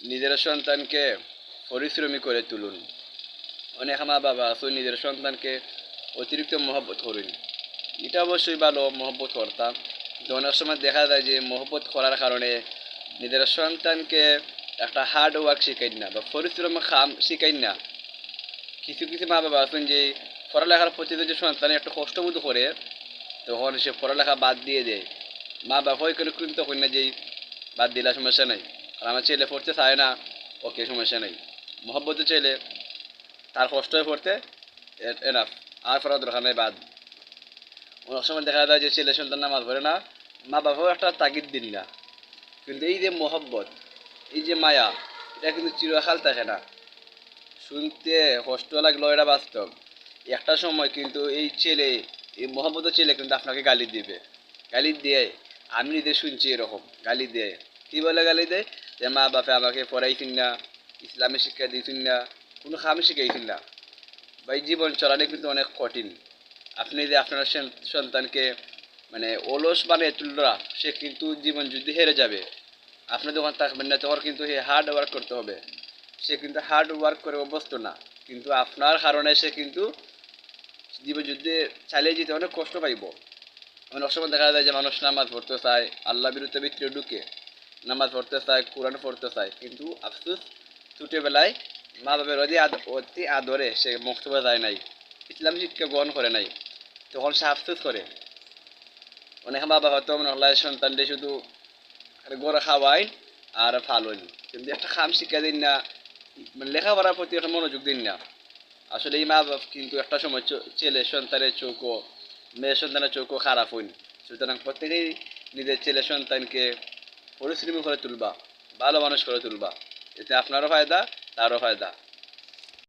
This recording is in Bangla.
নিজের সন্তানকে পরিশ্রমী করে তুলুন। অনেক মা বাবা আছে নিজের সন্তানকে অতিরিক্ত মহব্বত করুন। এটা অবশ্যই ভালো মহব্বত করতাম, কিন্তু অনেক সময় দেখা যায় যে মহব্বত করার কারণে নিজের সন্তানকে একটা হার্ড ওয়ার্ক শিখাই না বা পরিশ্রম খাম শিখাই না। কিছু কিছু মা বাবা আছেন যে পড়ালেখার প্রতি যে সন্তান একটু কষ্টবোধ করে, তখন সে পড়ালেখা বাদ দিয়ে দেয়। মা বাবা ওইখানে কিন্তু তখন না যেই বাদ দিলা সমস্যা নাই, আর আমার ছেলে পড়তে চায় না, ওকে সমস্যা নাই। মহব্বত ছেলে তার কষ্ট হয়ে পড়তে এনাফ, আর পড়ার দরকার নাই বাদ। অনেক সময় দেখা যায় যে ছেলে সন্তান নামাজ পড়ে না, মা বাবাও একটা তাগিদ দিন না। কিন্তু এই যে মহব্বত, এই যে মায়া, এটা কিন্তু চিরকাল থাকে না। শুনতে কষ্ট লাগলো, এটা বাস্তব। একটা সময় কিন্তু এই ছেলে, এই মহব্বতের ছেলে কিন্তু আপনাকে গালি দিবে। গালি দিয়ে, আমি নিজে শুনছি এরকম গালি দেয়। কি বলে গালি দেয়? যে মা বাপে আমাকে পড়াইছেন না, ইসলামী শিক্ষা দিয়েছেন না, কোনো খাম শিখাইছেন না। বা এই জীবন চলাটা কিন্তু অনেক কঠিন। আপনি যে আপনার সন্তানকে মানে অলস বানিয়ে তুলরা, সে কিন্তু জীবন যুদ্ধে হেরে যাবে। আপনি যখন থাকবেন না তখন কিন্তু সে হার্ড ওয়ার্ক করতে হবে। সে কিন্তু হার্ড ওয়ার্ক করে অভ্যস্ত না, কিন্তু আপনার কারণে সে কিন্তু জীবনযুদ্ধে চালিয়ে যেতে অনেক কষ্ট পাইব। অনেক সময় দেখা যায় যে মানুষ নামাজ পড়তে চায়, আল্লাহ বিরুদ্ধে ভিতরে ঢুকে নামাজ পড়তে চায়, কোরআন পড়তে চায়, কিন্তু আফসোস ছোটোবেলায় মা বাবার অতি আদরে সে মক্তবে যায় নাই, ইসলাম শিক্ষা গ্রহণ করে নাই, তখন সে আফসোস করে। অনেক মা বাবা হয়তো মনে হয় সন্তানদের শুধু গড়ে খাওয়াই আর ফালোন, কিন্তু একটা খাম শিক্ষা দিন না, মানে লেখাপড়ার প্রতি একটা মনোযোগ দিন না। আসলে এই মা বাবা কিন্তু একটা সময় ছেলে সন্তানের চোখও, মেয়ে সন্তানের চোখও খারাপ হইন। সুতরাং প্রত্যেকেই নিজের ছেলে সন্তানকে পরিশ্রমী করে তুলবা, ভালো মানুষ করে তুলবা, এতে আপনারও ফায়দা, তারও ফায়দা।